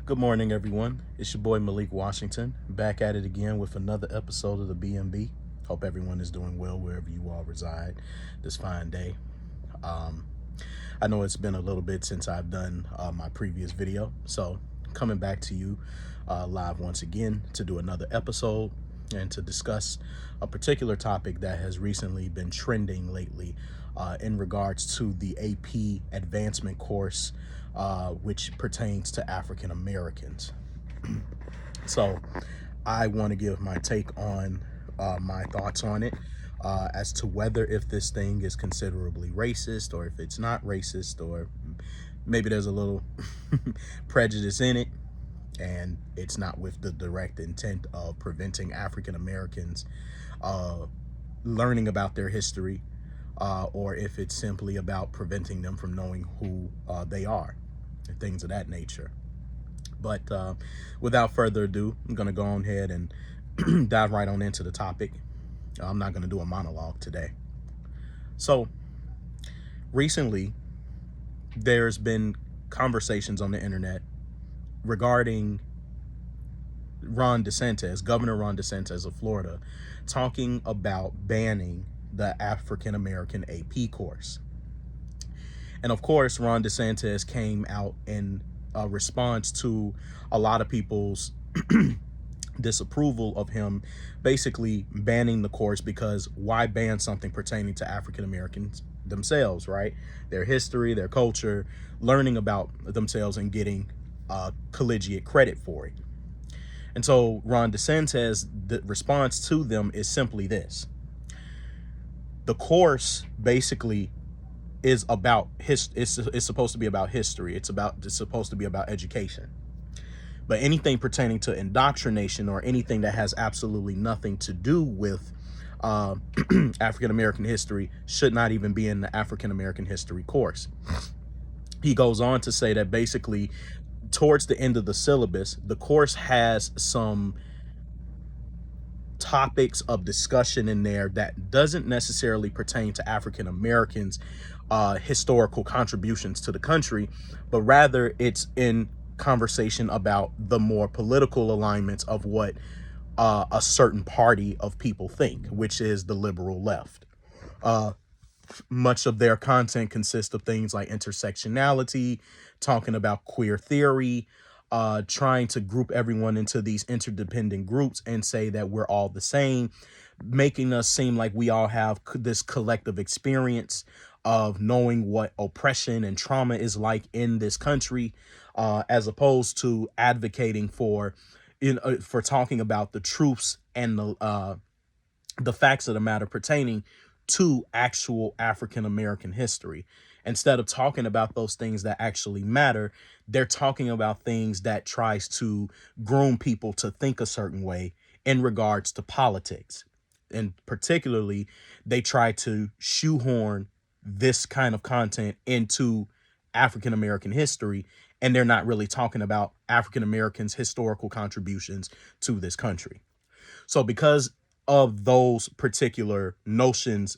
Good morning, everyone. It's your boy Malik Washington, back at it again with another episode of the BMB. Hope everyone is doing well wherever you all reside this fine day. Um, I know it's been a little bit since I've done my previous video, so coming back to you live once again to do another episode and to discuss a particular topic that has recently been trending lately in regards to the AP advancement course, which pertains to African Americans. So I want to give my take on my thoughts on it as to whether if this thing is considerably racist or if it's not racist, or maybe there's a little prejudice in it and it's not with the direct intent of preventing African Americans uh, learning about their history, or if it's simply about preventing them from knowing who they are and things of that nature. But without further ado, I'm going to go on ahead and dive right on into the topic. I'm not going to do a monologue today. So recently, there's been conversations on the internet regarding Governor Ron DeSantis of Florida, talking about banning the African American AP course. And of course, Ron DeSantis came out in response to a lot of people's disapproval of him basically banning the course, because why ban something pertaining to African Americans themselves, right? Their history, their culture, learning about themselves and getting collegiate credit for it. And so Ron DeSantis, the response to them is simply this: the course basically is about it's supposed to be about history. It's supposed to be about education. But anything pertaining to indoctrination or anything that has absolutely nothing to do with uh, African American history should not even be in the African American history course. He goes on to say that basically, towards the end of the syllabus, the course has some topics of discussion in there that doesn't necessarily pertain to African Americans' historical contributions to the country, but rather it's in conversation about the more political alignments of what a certain party of people think, which is the liberal left. Uh, Much of their content consists of things like intersectionality, talking about queer theory, trying to group everyone into these interdependent groups and say that we're all the same, making us seem like we all have this collective experience of knowing what oppression and trauma is like in this country, as opposed to advocating for talking about the truths and the facts of the matter pertaining to actual African American history. Instead of talking about those things that actually matter, they're talking about things that tries to groom people to think a certain way in regards to politics. And particularly, they try to shoehorn this kind of content into African American history, and they're not really talking about African Americans' historical contributions to this country. So because of those particular notions,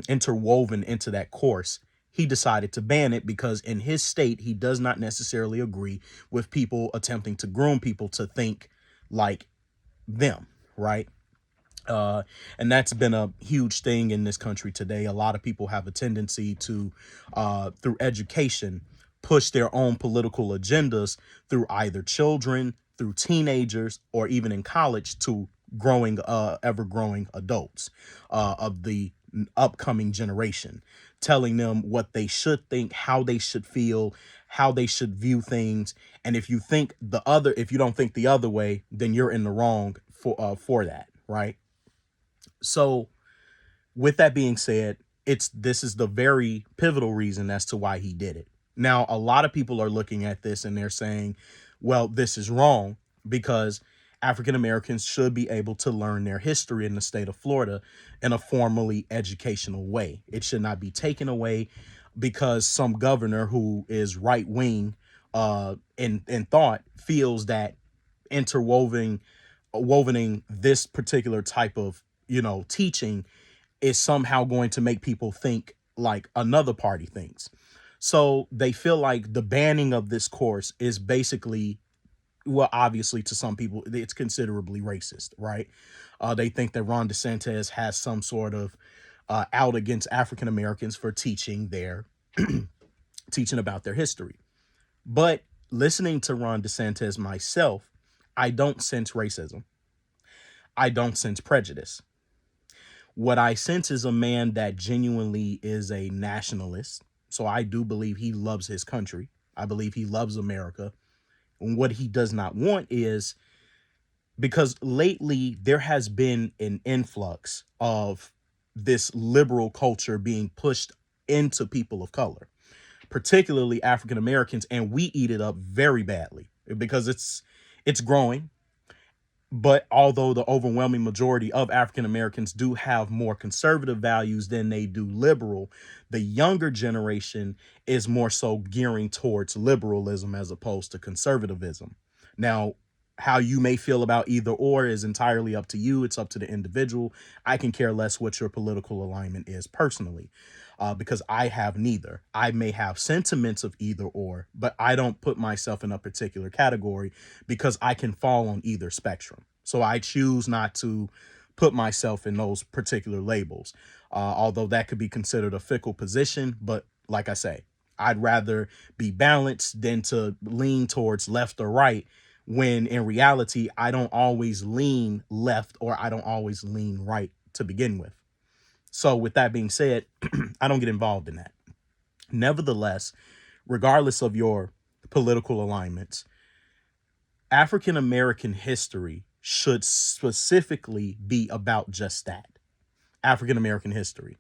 interwoven into that course, he decided to ban it because in his state, he does not necessarily agree with people attempting to groom people to think like them, right? Uh, and that's been a huge thing in this country today. A lot of people have a tendency to, through education, push their own political agendas through either children, through teenagers, or even in college to ever growing adults of the upcoming generation, telling them what they should think, how they should feel, how they should view things. And if you don't think the other way, then you're in the wrong for that, right? So with that being said, this is the very pivotal reason as to why he did it. Now, a lot of people are looking at this and they're saying, well, this is wrong because African Americans should be able to learn their history in the state of Florida in a formally educational way. It should not be taken away because some governor who is right wing in thought feels that wovening this particular type of teaching is somehow going to make people think like another party thinks. So they feel like the banning of this course is basically, well, obviously to some people, it's considerably racist, right? They think that Ron DeSantis has some sort of out against African Americans for teaching about their history. But listening to Ron DeSantis myself, I don't sense racism. I don't sense prejudice. What I sense is a man that genuinely is a nationalist. So I do believe he loves his country. I believe he loves America. And what he does not want is, because lately there has been an influx of this liberal culture being pushed into people of color, particularly African Americans, and we eat it up very badly because it's growing. But although the overwhelming majority of African Americans do have more conservative values than they do liberal, the younger generation is more so gearing towards liberalism as opposed to conservatism. Now, how you may feel about either or is entirely up to you. It's up to the individual. I can care less what your political alignment is personally, because I have neither. I may have sentiments of either or, but I don't put myself in a particular category because I can fall on either spectrum. So I choose not to put myself in those particular labels, although that could be considered a fickle position. But like I say, I'd rather be balanced than to lean towards left or right, when in reality, I don't always lean left or I don't always lean right to begin with. So with that being said, I don't get involved in that. Nevertheless, regardless of your political alignments, African American history should specifically be about just that. African American history.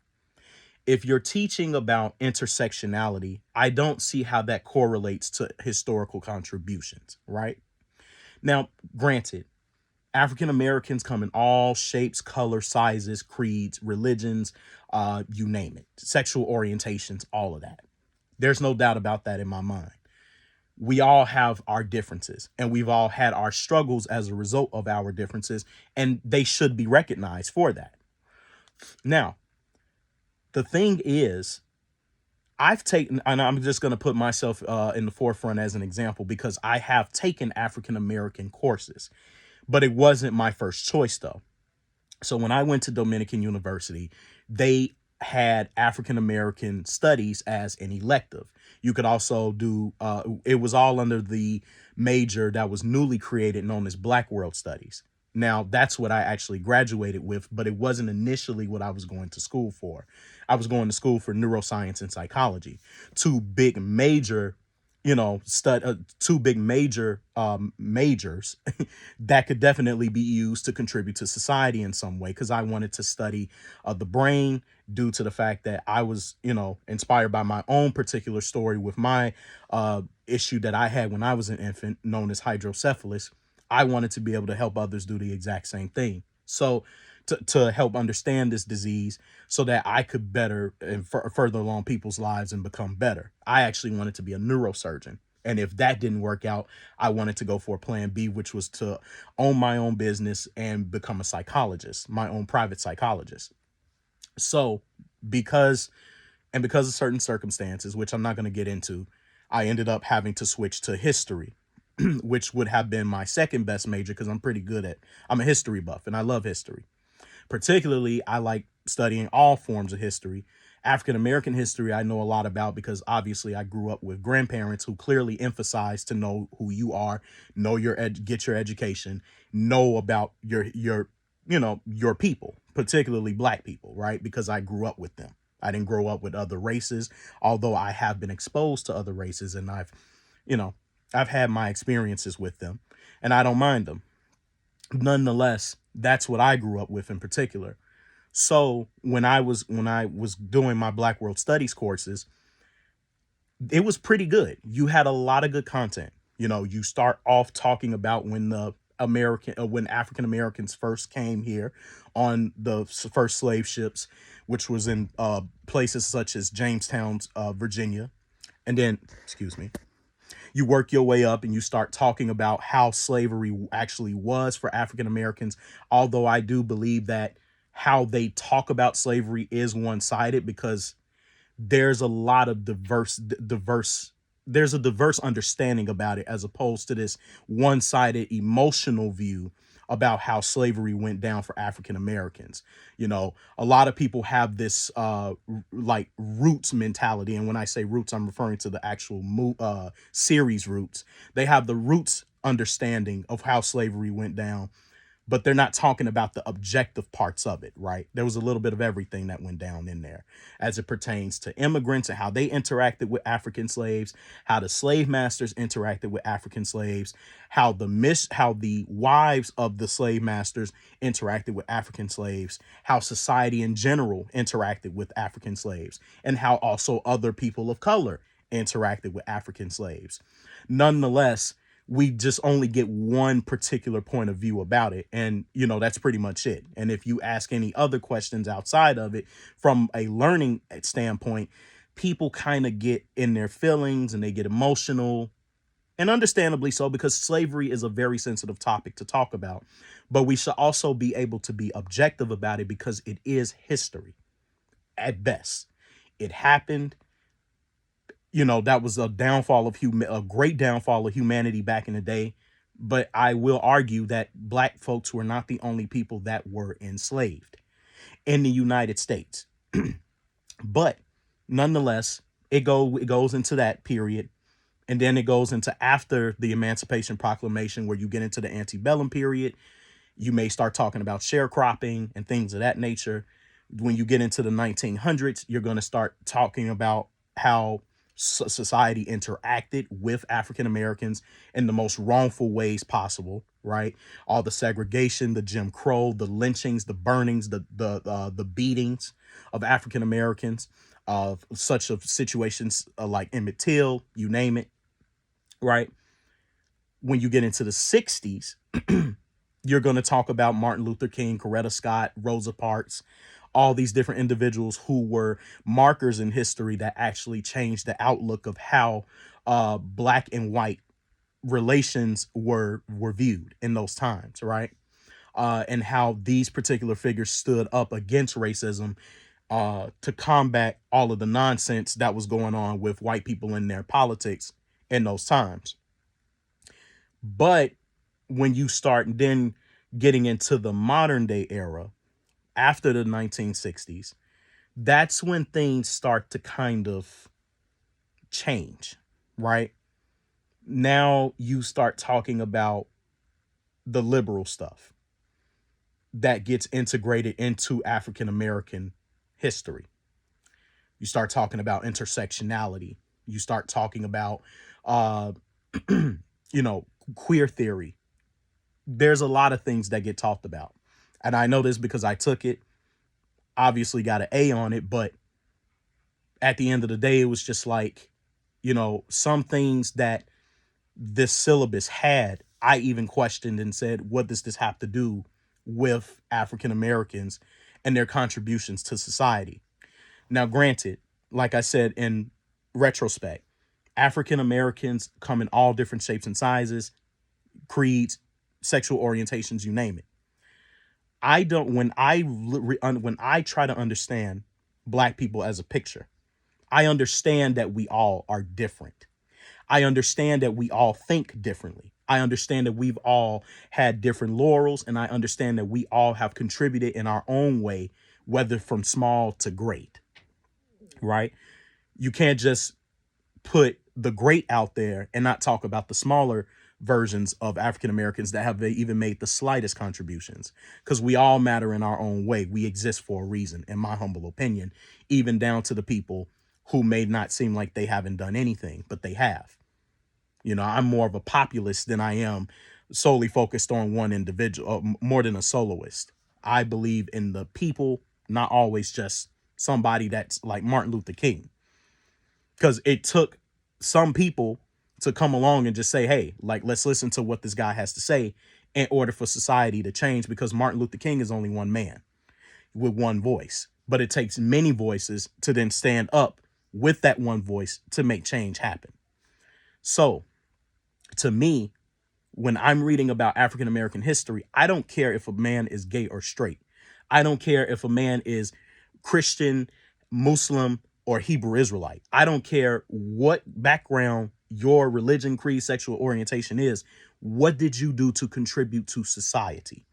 If you're teaching about intersectionality, I don't see how that correlates to historical contributions, right? Now, granted, African Americans come in all shapes, colors, sizes, creeds, religions, you name it, sexual orientations, all of that. There's no doubt about that in my mind. We all have our differences and we've all had our struggles as a result of our differences, and they should be recognized for that. Now, the thing is, I've taken, and I'm just going to put myself in the forefront as an example because I have taken African American courses, but it wasn't my first choice though. So when I went to Dominican University, they had African American studies as an elective. You could also do, it was all under the major that was newly created known as Black World Studies. Now, that's what I actually graduated with, but it wasn't initially what I was going to school for. I was going to school for neuroscience and psychology, two big major, two big major majors that could definitely be used to contribute to society in some way, because I wanted to study the brain, due to the fact that I was, inspired by my own particular story with my issue that I had when I was an infant, known as hydrocephalus. I wanted to be able to help others do the exact same thing. So to help understand this disease so that I could better and further along people's lives and become better. I actually wanted to be a neurosurgeon. And if that didn't work out, I wanted to go for plan B, which was to own my own business and become a psychologist, my own private psychologist. So because of certain circumstances, which I'm not going to get into, I ended up having to switch to history, which would have been my second best major because I'm a history buff and I love history. Particularly, I like studying all forms of history. African American history, I know a lot about because obviously I grew up with grandparents who clearly emphasized to know who you are, know get your education, know about your people, particularly Black people, right? Because I grew up with them. I didn't grow up with other races, although I have been exposed to other races and you know, I've had my experiences with them and I don't mind them. Nonetheless, that's what I grew up with in particular. So when I was doing my Black World Studies courses, it was pretty good. You had a lot of good content. You start off talking about when African Americans first came here on the first slave ships, which was in places such as Jamestown, Virginia, and then, excuse me, you work your way up and you start talking about how slavery actually was for African Americans. Although I do believe that how they talk about slavery is one-sided because there's a lot of diverse there's a diverse understanding about it, as opposed to this one-sided emotional view about how slavery went down for African Americans. You know, a lot of people have this like roots mentality, and when I say roots, I'm referring to the actual series Roots. They have the roots understanding of how slavery went down, but they're not talking about the objective parts of it, right? There was a little bit of everything that went down in there as it pertains to immigrants and how they interacted with African slaves, how the slave masters interacted with African slaves, how the wives of the slave masters interacted with African slaves, how society in general interacted with African slaves, and how also other people of color interacted with African slaves. Nonetheless, we just only get one particular point of view about it, and that's pretty much it. And if you ask any other questions outside of it from a learning standpoint, people kind of get in their feelings and they get emotional, and understandably so, because slavery is a very sensitive topic to talk about. But we should also be able to be objective about it, because it is history at best. It happened. That was a great downfall of humanity back in the day. But I will argue that black folks were not the only people that were enslaved in the United States. But nonetheless, it goes into that period, and then it goes into after the Emancipation Proclamation, where you get into the antebellum period. You may start talking about sharecropping and things of that nature. When you get into the 1900s, you're going to start talking about how society interacted with African Americans in the most wrongful ways possible, right? All the segregation, the Jim Crow, the lynchings, the burnings, the beatings of African Americans, of such of situations like Emmett Till, you name it, right? When you get into the 60s, you're going to talk about Martin Luther King, Coretta Scott, Rosa Parks, all these different individuals who were markers in history that actually changed the outlook of how black and white relations were viewed in those times, right? And how these particular figures stood up against racism to combat all of the nonsense that was going on with white people in their politics in those times. But when you start then getting into the modern day era after the 1960s, that's when things start to kind of change, right? Now you start talking about the liberal stuff that gets integrated into African American history. You start talking about intersectionality. You start talking about, uh, queer theory. There's a lot of things that get talked about. And I know this because I took it, obviously got an A on it, but at the end of the day, it was just like, some things that this syllabus had, I even questioned and said, what does this have to do with African Americans and their contributions to society? Now, granted, like I said, in retrospect, African Americans come in all different shapes and sizes, creeds, sexual orientations, you name it. I don't, when I try to understand black people as a picture, I understand that we all are different. I understand that we all think differently. I understand that we've all had different laurels, and I understand that we all have contributed in our own way, whether from small to great, right? You can't just put the great out there and not talk about the smaller versions of African Americans that have even made the slightest contributions, because we all matter in our own way. We exist for a reason, in my humble opinion, even down to the people who may not seem like they haven't done anything, but they have. I'm more of a populist than I am solely focused on one individual, more than a soloist. I believe in the people, not always just somebody that's like Martin Luther King, because it took some people to come along and just say, hey, like, let's listen to what this guy has to say in order for society to change, because Martin Luther King is only one man with one voice, but it takes many voices to then stand up with that one voice to make change happen. So to me, when I'm reading about African American history, I don't care if a man is gay or straight. I don't care if a man is Christian, Muslim, or Hebrew Israelite. I don't care what background your religion, creed, sexual orientation is. What did you do to contribute to society?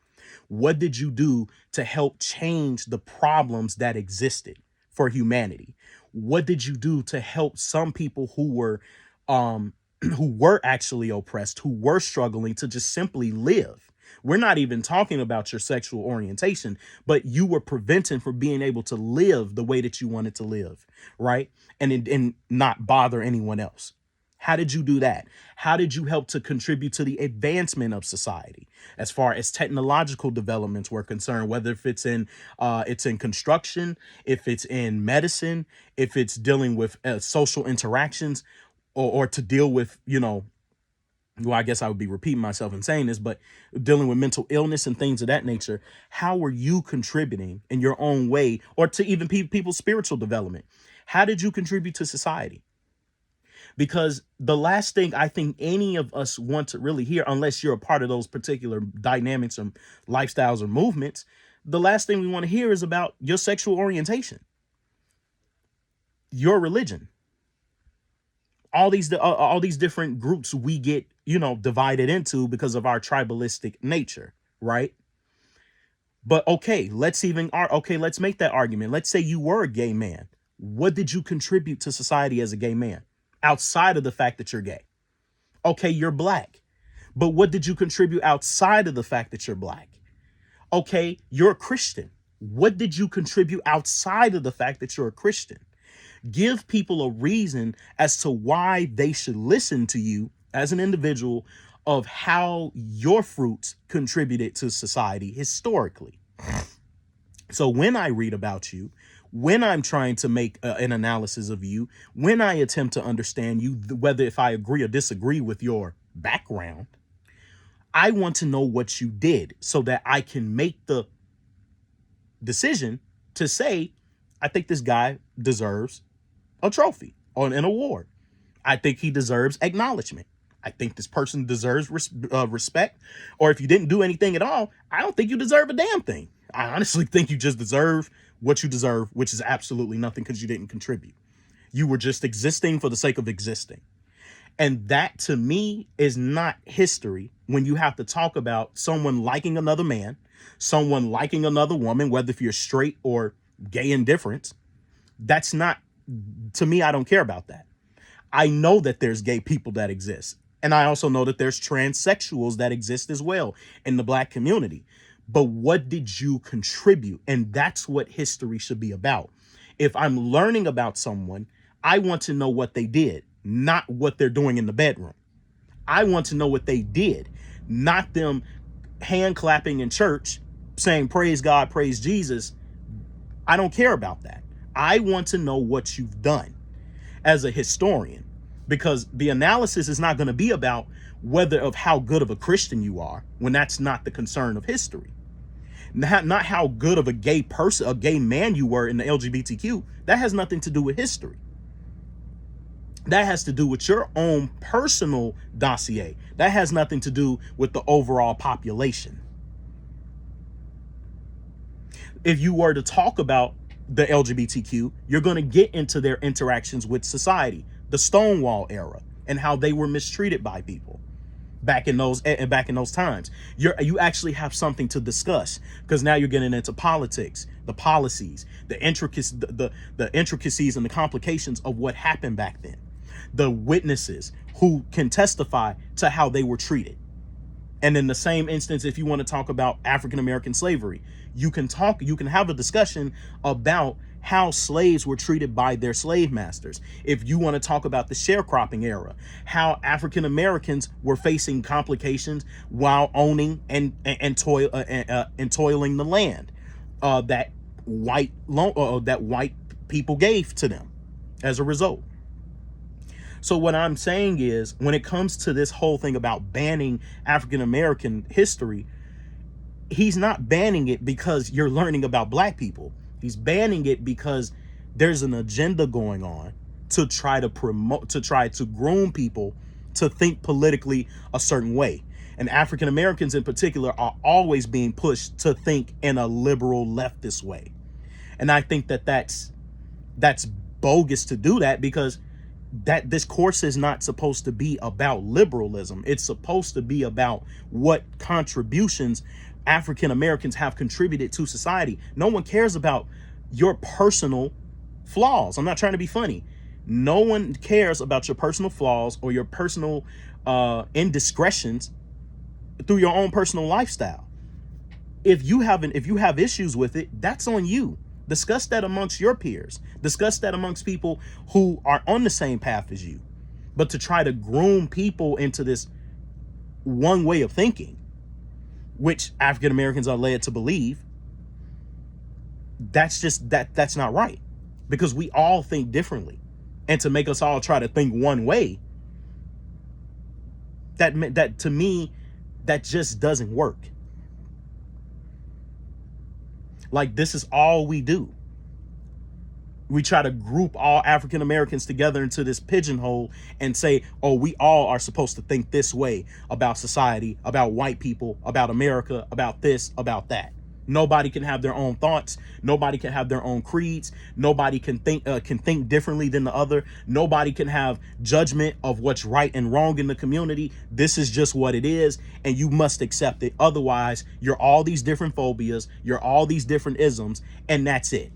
What did you do to help change the problems that existed for humanity? What did you do to help some people um who were actually oppressed, who were struggling to just simply live? We're not even talking about your sexual orientation, but you were prevented from being able to live the way that you wanted to live, right? And not bother anyone else. How did you do that? How did you help to contribute to the advancement of society as far as technological developments were concerned, whether if it's in construction, if it's in medicine, if it's dealing with social interactions, or to deal with, well, I guess I would be repeating myself in saying this, but dealing with mental illness and things of that nature. How are you contributing in your own way, or to even people's spiritual development? How did you contribute to society? Because the last thing I think any of us want to really hear, unless you're a part of those particular dynamics or lifestyles or movements, the last thing we want to hear is about your sexual orientation, your religion, all these different groups we get, divided into because of our tribalistic nature, right? But let's make that argument. Let's say you were a gay man. What did you contribute to society as a gay man outside of the fact that you're gay? Okay, you're black, but what did you contribute outside of the fact that you're black? Okay, you're a Christian. What did you contribute outside of the fact that you're a Christian? Give people a reason as to why they should listen to you as an individual, of how your fruits contributed to society historically. So when I read about you, when I'm trying to make an analysis of you, when I attempt to understand you, whether if I agree or disagree with your background, I want to know what you did so that I can make the decision to say, I think this guy deserves a trophy or an award. I think he deserves acknowledgement. I think this person deserves respect. Or if you didn't do anything at all, I don't think you deserve a damn thing. I honestly think you just deserve what you deserve, which is absolutely nothing because you didn't contribute. You were just existing for the sake of existing. And that to me is not history when you have to talk about someone liking another man, someone liking another woman, whether if you're straight or gay indifference. That's not, to me, I don't care about that. I know that there's gay people that exist. And I also know that there's transsexuals that exist as well in the black community. But what did you contribute? And that's what history should be about. If I'm learning about someone, I want to know what they did, not what they're doing in the bedroom. I want to know what they did, not them hand clapping in church, saying, praise God, praise Jesus. I don't care about that. I want to know what you've done as a historian, because the analysis is not going to be about whether of how good of a Christian you are, when that's not the concern of history. Not how good of a gay person, a gay man you were in the LGBTQ. That has nothing to do with history. That has to do with your own personal dossier. That has nothing to do with the overall population. If you were to talk about the LGBTQ, you're going to get into their interactions with society, the Stonewall era, and how they were mistreated by people back in those times. You actually have something to discuss, because now you're getting into politics, the policies, the intricacies and the complications of what happened back then, the witnesses who can testify to how they were treated. And in the same instance, if you want to talk about African-American slavery, you can have a discussion about how slaves were treated by their slave masters. If you want to talk about the sharecropping era, how African-Americans were facing complications while owning and toiling the land that white people gave to them as a result. So what I'm saying is, when it comes to this whole thing about banning African-American history, he's not banning it because you're learning about black people. He's banning it because there's an agenda going on to try to groom people to think politically a certain way. And African-Americans in particular are always being pushed to think in a liberal leftist way. And I think that's bogus to do that, because that this course is not supposed to be about liberalism. It's supposed to be about what contributions African Americans have contributed to society. No one cares about your personal flaws. I'm not trying to be funny. No one cares about your personal flaws or your personal indiscretions through your own personal lifestyle. If you have issues with it, that's on you. Discuss that amongst your peers. Discuss that amongst people who are on the same path as you. But to try to groom people into this one way of thinking, which African Americans are led to believe, that's not right, because we all think differently. And to make us all try to think one way, that to me, that just doesn't work. Like, this is all we do. We try to group all African Americans together into this pigeonhole and say, oh, we all are supposed to think this way about society, about white people, about America, about this, about that. Nobody can have their own thoughts. Nobody can have their own creeds. Nobody can think differently than the other. Nobody can have judgment of what's right and wrong in the community. This is just what it is, and you must accept it. Otherwise, you're all these different phobias, you're all these different isms, and that's it.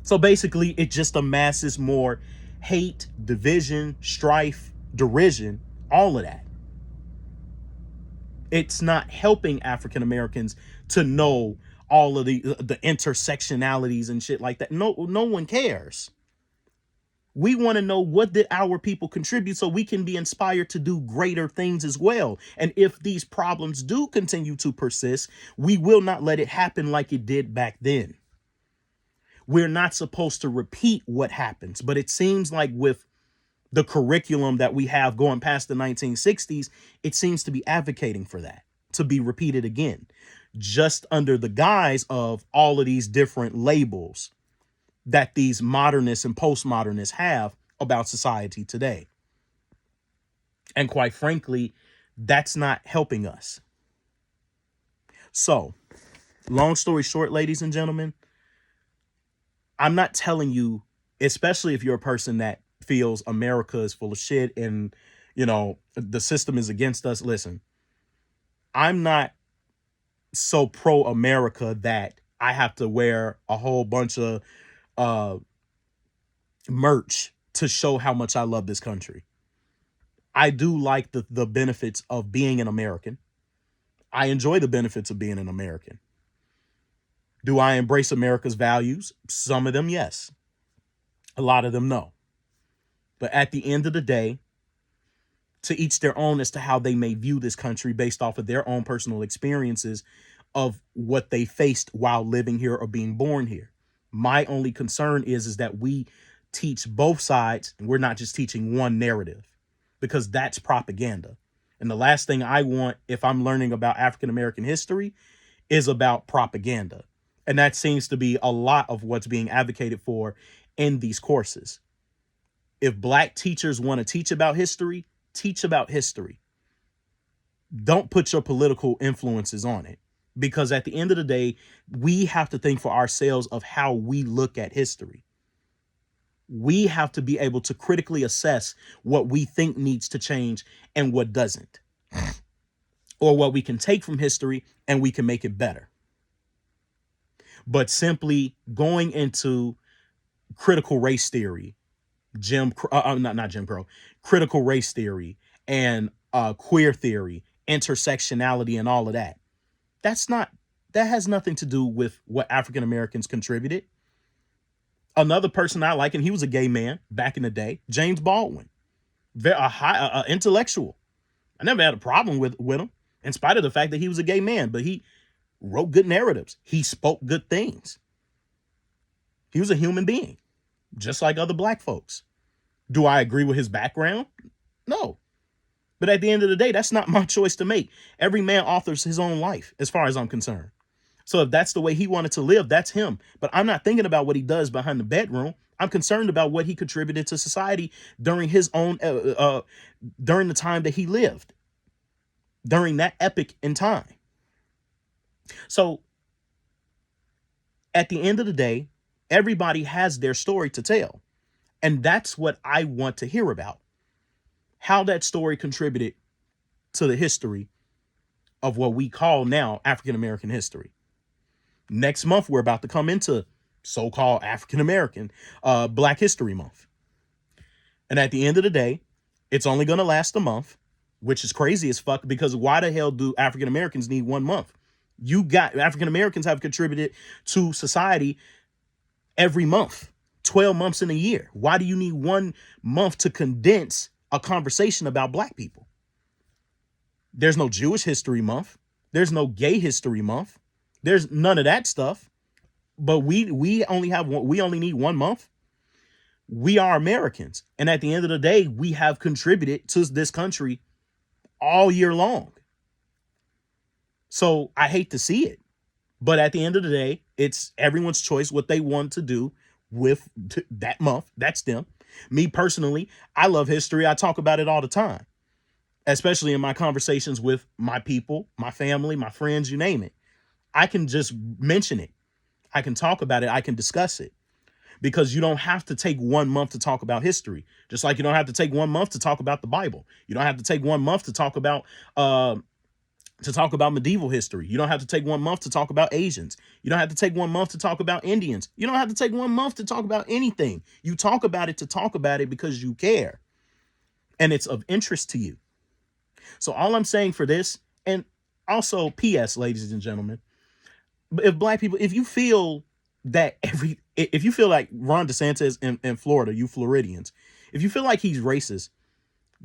So basically, it just amasses more hate, division, strife, derision, all of that. It's not helping African Americans to know all of the intersectionalities and shit like that. No one cares. We want to know, what did our people contribute, so we can be inspired to do greater things as well. And if these problems do continue to persist, we will not let it happen like it did back then. We're not supposed to repeat what happens, but it seems like with the curriculum that we have going past the 1960s, it seems to be advocating for that to be repeated again, just under the guise of all of these different labels that these modernists and postmodernists have about society today. And quite frankly, that's not helping us. So, long story short, ladies and gentlemen, I'm not telling you, especially if you're a person that feels America is full of shit and, the system is against us. Listen, I'm not so pro America that I have to wear a whole bunch of merch to show how much I love this country. I do like the benefits of being an American. I enjoy the benefits of being an American. Do I embrace America's values? Some of them, yes. A lot of them, no. But at the end of the day, to each their own as to how they may view this country based off of their own personal experiences of what they faced while living here or being born here. My only concern is that we teach both sides, and we're not just teaching one narrative, because that's propaganda. And the last thing I want, if I'm learning about African American history, is about propaganda. And that seems to be a lot of what's being advocated for in these courses. If Black teachers want to teach about history, teach about history. Don't put your political influences on it, because at the end of the day, we have to think for ourselves of how we look at history. We have to be able to critically assess what we think needs to change and what doesn't, or what we can take from history and we can make it better. But simply going into critical race theory, not Jim Crow, critical race theory and queer theory, intersectionality and all of that, that has nothing to do with what African Americans contributed. Another person I like, and he was a gay man back in the day, James Baldwin, a high intellectual. I never had a problem with him, in spite of the fact that he was a gay man, but he wrote good narratives. He spoke good things. He was a human being, just like other Black folks. Do I agree with his background? No. But at the end of the day, that's not my choice to make. Every man authors his own life, as far as I'm concerned. So if that's the way he wanted to live, that's him. But I'm not thinking about what he does behind the bedroom. I'm concerned about what he contributed to society during his own, during the time that he lived, during that epoch in time. So at the end of the day, Everybody has their story to tell. And that's what I want to hear about. How that story contributed to the history of what we call now African American history. Next month, we're about to come into so-called African American Black History Month. And at the end of the day, it's only going to last a month, which is crazy as fuck, because why the hell do African Americans need 1 month? You got African Americans have contributed to society every month, 12 months in a year. Why do you need 1 month to condense a conversation about Black people? There's no Jewish History Month. There's no Gay History Month. There's none of that stuff. But we only need 1 month. We are Americans. And at the end of the day, we have contributed to this country all year long. So I hate to see it. But at the end of the day, it's everyone's choice what they want to do with that month. That's them. Me personally, I love history. I talk about it all the time, especially in my conversations with my people, my family, my friends, you name it. I can just mention it. I can talk about it. I can discuss it. Because you don't have to take 1 month to talk about history. Just like you don't have to take 1 month to talk about the Bible. You don't have to take 1 month to talk about medieval history. You don't have to take 1 month to talk about Asians. You don't have to take 1 month to talk about Indians. You don't have to take 1 month to talk about anything. You talk about it to talk about it because you care. And it's of interest to you. So all I'm saying for this, and also PS, ladies and gentlemen, if Black people, if you feel like Ron DeSantis in Florida, you Floridians, if you feel like he's racist,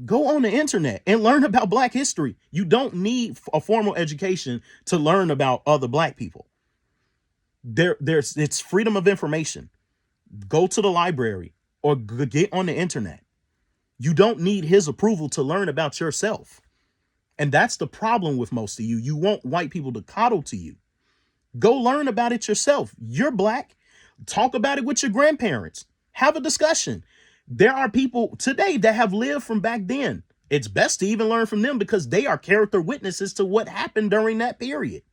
go on the internet and learn about Black history. You don't need a formal education to learn about other Black people. It's freedom of information. Go to the library or get on the internet. You don't need his approval to learn about yourself. And that's the problem with most of you. You want white people to coddle to you. Go learn about it yourself. You're Black. Talk about it with your grandparents. Have a discussion. There are people today that have lived from back then. It's best to even learn from them because they are character witnesses to what happened during that period.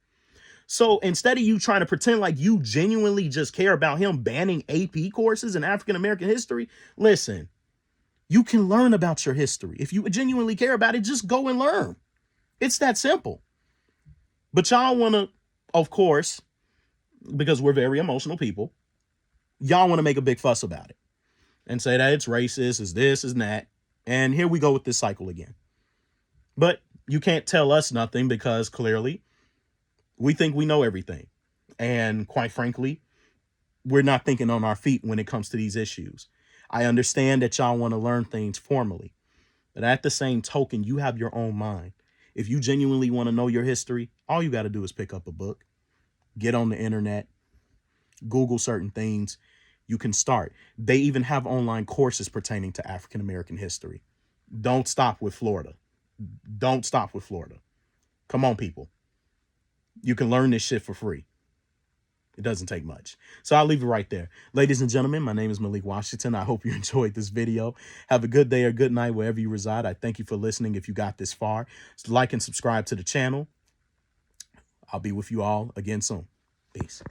So instead of you trying to pretend like you genuinely just care about him banning AP courses in African American history, listen, you can learn about your history. If you genuinely care about it, just go and learn. It's that simple. But y'all want to, of course, because we're very emotional people, y'all want to make a big fuss about it and say that it's racist, is this, is that. And here we go with this cycle again. But you can't tell us nothing because clearly we think we know everything. And quite frankly, we're not thinking on our feet when it comes to these issues. I understand that y'all want to learn things formally, but at the same token, you have your own mind. If you genuinely want to know your history, all you got to do is pick up a book, get on the internet, Google certain things. You can start. They even have online courses pertaining to African American history. Don't stop with Florida. Don't stop with Florida. Come on, people. You can learn this shit for free. It doesn't take much. So I'll leave it right there. Ladies and gentlemen, my name is Malik Washington. I hope you enjoyed this video. Have a good day or good night wherever you reside. I thank you for listening if you got this far. Like and subscribe to the channel. I'll be with you all again soon. Peace.